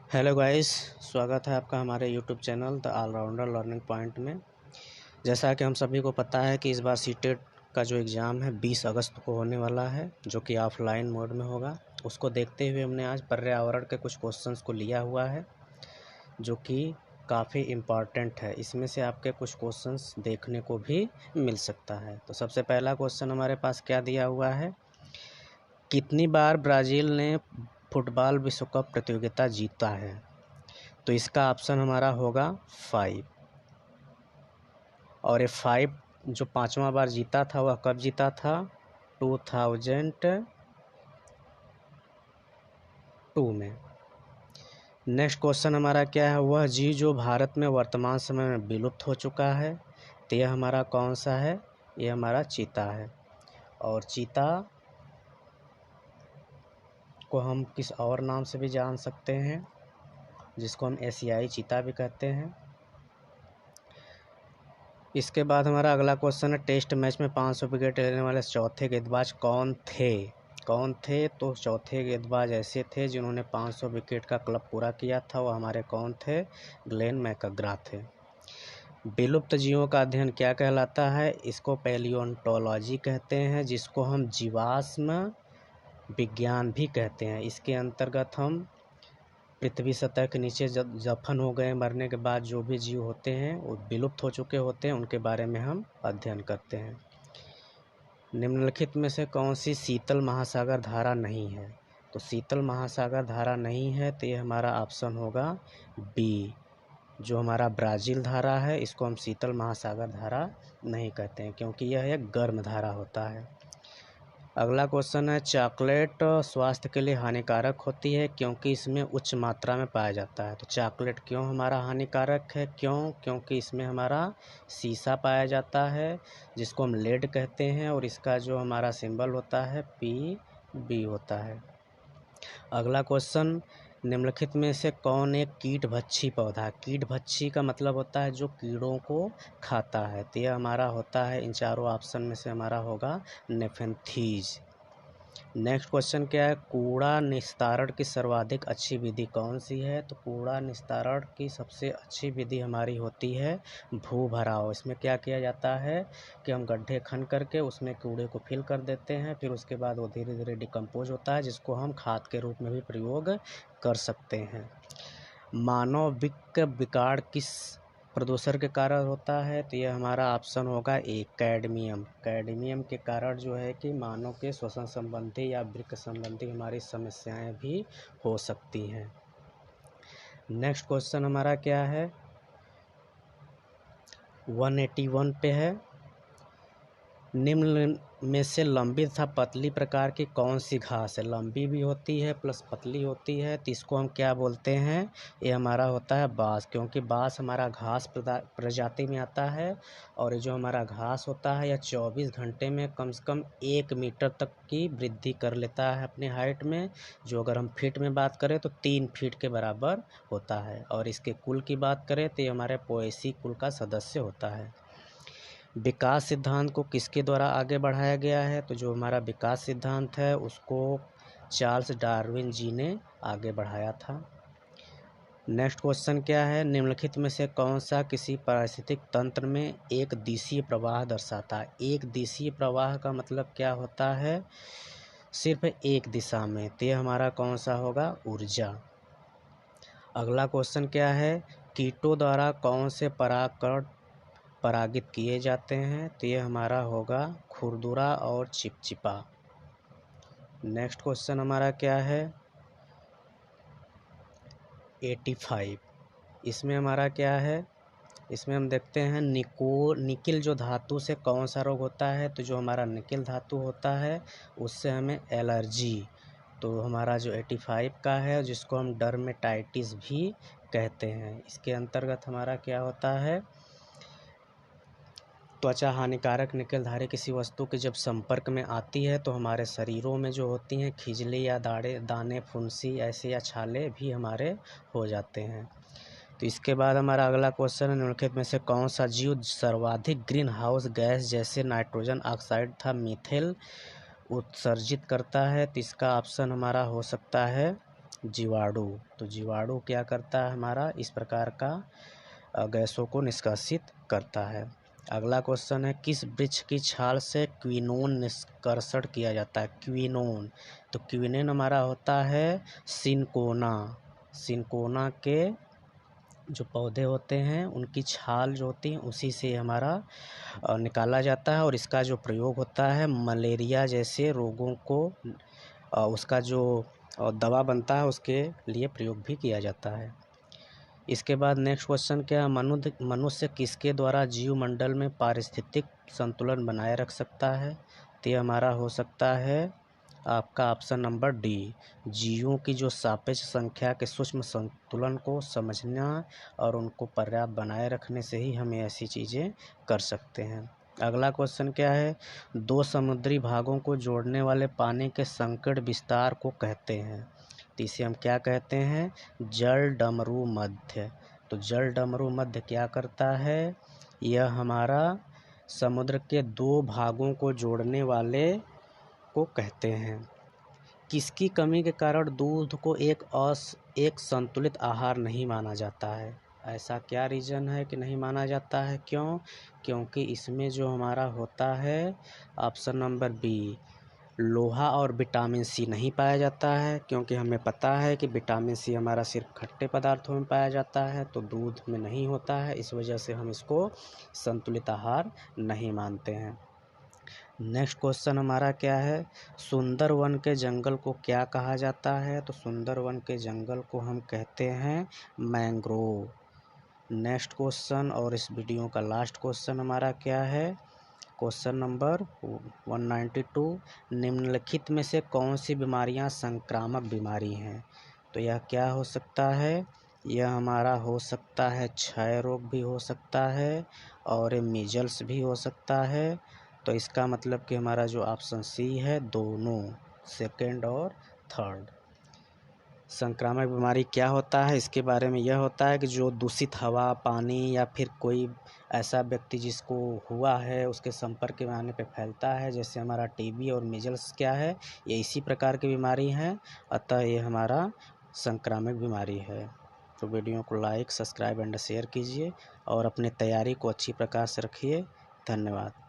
Hello guys, स्वागत है आपका हमारे YouTube channel the allrounder learning point में। जैसा कि हम सभी को पता है कि इस बार सीटेट का जो एग्ज़ाम है 20 अगस्त को होने वाला है, जो कि ऑफलाइन मोड में होगा। उसको देखते हुए हमने आज पर्यावरण के कुछ क्वेश्चंस को लिया हुआ है, जो कि काफ़ी इम्पॉर्टेंट है। इसमें से आपके कुछ क्वेश्चंस देखने को भी मिल सकता है। तो सबसे पहला क्वेश्चन हमारे पास क्या दिया हुआ है, कितनी बार ब्राज़ील ने फुटबॉल विश्व कप प्रतियोगिता जीता है? तो इसका ऑप्शन हमारा होगा 5। और ये 5 जो 5वां बार जीता था वह कब जीता था? 2002 में। नेक्स्ट क्वेश्चन हमारा क्या है, वह जीव जो भारत में वर्तमान समय में विलुप्त हो चुका है? तो यह हमारा कौन सा है? ये हमारा चीता है। और चीता को हम किस और नाम से भी जान सकते हैं, जिसको हम एशियाई चीता भी कहते हैं। इसके बाद हमारा अगला क्वेश्चन है, टेस्ट मैच में 500 विकेट लेने वाले चौथे गेंदबाज कौन थे? तो चौथे गेंदबाज ऐसे थे जिन्होंने 500 विकेट का क्लब पूरा किया था। वो हमारे कौन थे? ग्लेन मैकग्रा थे। विलुप्त जीवों का अध्ययन क्या कहलाता है? इसको पैलियोंटोलॉजी कहते हैं, जिसको हम जीवाश्म विज्ञान भी कहते हैं। इसके अंतर्गत हम पृथ्वी सतह के नीचे जब दफन हो गए, मरने के बाद जो भी जीव होते हैं वो विलुप्त हो चुके होते हैं, उनके बारे में हम अध्ययन करते हैं। निम्नलिखित में से कौन सी शीतल महासागर धारा नहीं है? तो शीतल महासागर धारा नहीं है, तो ये हमारा ऑप्शन होगा बी, जो हमारा ब्राज़ील धारा है। इसको हम शीतल महासागर धारा नहीं कहते हैं, क्योंकि यह एक गर्म धारा होता है। अगला क्वेश्चन है, चॉकलेट स्वास्थ्य के लिए हानिकारक होती है क्योंकि इसमें उच्च मात्रा में पाया जाता है। तो चॉकलेट क्यों हमारा हानिकारक है? क्योंकि इसमें हमारा सीसा पाया जाता है, जिसको हम लेड कहते हैं, और इसका जो हमारा सिंबल होता है Pb होता है। अगला क्वेश्चन, निम्नलिखित में से कौन एक कीटभक्षी पौधा है? कीटभक्षी का मतलब होता है जो कीड़ों को खाता है। तो यह हमारा होता है, इन चारों ऑप्शन में से हमारा होगा नेफेंथीज। नेक्स्ट क्वेश्चन क्या है, कूड़ा निस्तारण की सर्वाधिक अच्छी विधि कौन सी है? तो कूड़ा निस्तारण की सबसे अच्छी विधि हमारी होती है भू भराव। इसमें क्या किया जाता है कि हम गड्ढे खन करके उसमें कूड़े को फिल कर देते हैं, फिर उसके बाद वो धीरे धीरे डिकम्पोज होता है, जिसको हम खाद के रूप में भी प्रयोग कर सकते हैं। मानविक विकार किस प्रदूषण के कारण होता है? तो यह हमारा ऑप्शन होगा ए, कैडमियम। कैडमियम के कारण जो है कि मानव के श्वसन संबंधी या वृक्क संबंधी हमारी समस्याएं भी हो सकती हैं। नेक्स्ट क्वेश्चन हमारा क्या है, 181 पे है, निम्न में से लंबी तथा पतली प्रकार की कौन सी घास है? लंबी भी होती है प्लस पतली होती है, तो इसको हम क्या बोलते हैं? ये हमारा होता है बाँस, क्योंकि बाँस हमारा घास प्रजाति में आता है। और ये जो हमारा घास होता है यह 24 घंटे में कम से कम 1 मीटर तक की वृद्धि कर लेता है अपने हाइट में, जो अगर हम फीट में बात करें तो 3 फीट के बराबर होता है। और इसके कुल की बात करें तो ये हमारे पोएसी कुल का सदस्य होता है। विकास सिद्धांत को किसके द्वारा आगे बढ़ाया गया है? तो जो हमारा विकास सिद्धांत है उसको चार्ल्स डार्विन जी ने आगे बढ़ाया था। नेक्स्ट क्वेश्चन क्या है, निम्नलिखित में से कौन सा किसी पारिस्थितिक तंत्र में एक दिशीय प्रवाह दर्शाता है? एक दिशीय प्रवाह का मतलब क्या होता है? सिर्फ एक दिशा में। तो यह हमारा कौन सा होगा? ऊर्जा। अगला क्वेश्चन क्या है, कीटों द्वारा कौन से परागकण परागित किए जाते हैं? तो ये हमारा होगा खुरदुरा और चिपचिपा। नेक्स्ट क्वेश्चन हमारा क्या है, 85। इसमें हमारा क्या है, इसमें हम देखते हैं निकिल जो धातु से कौन सा रोग होता है? तो जो हमारा निकिल धातु होता है उससे हमें एलर्जी। तो हमारा जो 85 का है, जिसको हम डर्मेटाइटिस भी कहते हैं, इसके अंतर्गत हमारा क्या होता है, त्वचा हानिकारक निकलधारी किसी वस्तु के जब संपर्क में आती है तो हमारे शरीरों में जो होती हैं खिजली या दाने फुंसी ऐसे या छाले भी हमारे हो जाते हैं। तो इसके बाद हमारा अगला क्वेश्चन है, निम्नलिखित में से कौन सा जीव सर्वाधिक ग्रीन हाउस गैस जैसे नाइट्रोजन ऑक्साइड तथा मीथेन उत्सर्जित करता है? तो इसका ऑप्शन हमारा हो सकता है जीवाणु। तो जीवाणु क्या करता है हमारा, इस प्रकार का गैसों को निष्कासित करता है। अगला क्वेश्चन है, किस वृक्ष की छाल से क्विनोन निष्कर्षण किया जाता है? क्विनोन, तो क्विनोन हमारा होता है सिनकोना। सिनकोना के जो पौधे होते हैं उनकी छाल जो होती है उसी से हमारा निकाला जाता है, और इसका जो प्रयोग होता है मलेरिया जैसे रोगों को उसका जो दवा बनता है उसके लिए प्रयोग भी किया जाता है। इसके बाद नेक्स्ट क्वेश्चन क्या है, मनुष्य किसके द्वारा जीवमंडल में पारिस्थितिक संतुलन बनाए रख सकता है? तो ये हमारा हो सकता है आपका ऑप्शन नंबर डी, जीवों की जो सापेक्ष संख्या के सूक्ष्म संतुलन को समझना और उनको पर्याप्त बनाए रखने से ही हम ऐसी चीज़ें कर सकते हैं। अगला क्वेश्चन क्या है, दो समुद्री भागों को जोड़ने वाले पानी के संकीर्ण विस्तार को कहते हैं? तो इसे हम क्या कहते हैं, जल डमरू मध्य। तो जल डमरू मध्य क्या करता है, यह हमारा समुद्र के दो भागों को जोड़ने वाले को कहते हैं। किसकी कमी के कारण दूध को एक संतुलित आहार नहीं माना जाता है? ऐसा क्या रीज़न है कि नहीं माना जाता है, क्यों? क्योंकि इसमें जो हमारा होता है ऑप्शन नंबर बी, लोहा और विटामिन सी नहीं पाया जाता है, क्योंकि हमें पता है कि विटामिन सी हमारा सिर्फ खट्टे पदार्थों में पाया जाता है, तो दूध में नहीं होता है, इस वजह से हम इसको संतुलित आहार नहीं मानते हैं। नेक्स्ट क्वेश्चन हमारा क्या है, सुंदरवन के जंगल को क्या कहा जाता है? तो सुंदरवन के जंगल को हम कहते हैं मैंग्रोव। नेक्स्ट क्वेश्चन और इस वीडियो का लास्ट क्वेश्चन हमारा क्या है, क्वेश्चन नंबर 192, निम्नलिखित में से कौन सी बीमारियां संक्रामक बीमारी हैं? तो यह क्या हो सकता है, यह हमारा हो सकता है क्षय रोग भी हो सकता है और मीजल्स भी हो सकता है। तो इसका मतलब कि हमारा जो ऑप्शन सी है, दोनों, सेकेंड और थर्ड। संक्रामक बीमारी क्या होता है, इसके बारे में यह होता है कि जो दूषित हवा, पानी या फिर कोई ऐसा व्यक्ति जिसको हुआ है उसके संपर्क में आने पे फैलता है, जैसे हमारा टीबी और मीजल्स क्या है, ये इसी प्रकार की बीमारी है, अतः ये हमारा संक्रामक बीमारी है। तो वीडियो को लाइक, सब्सक्राइब एंड शेयर कीजिए और अपनी तैयारी को अच्छी प्रकार से रखिए। धन्यवाद।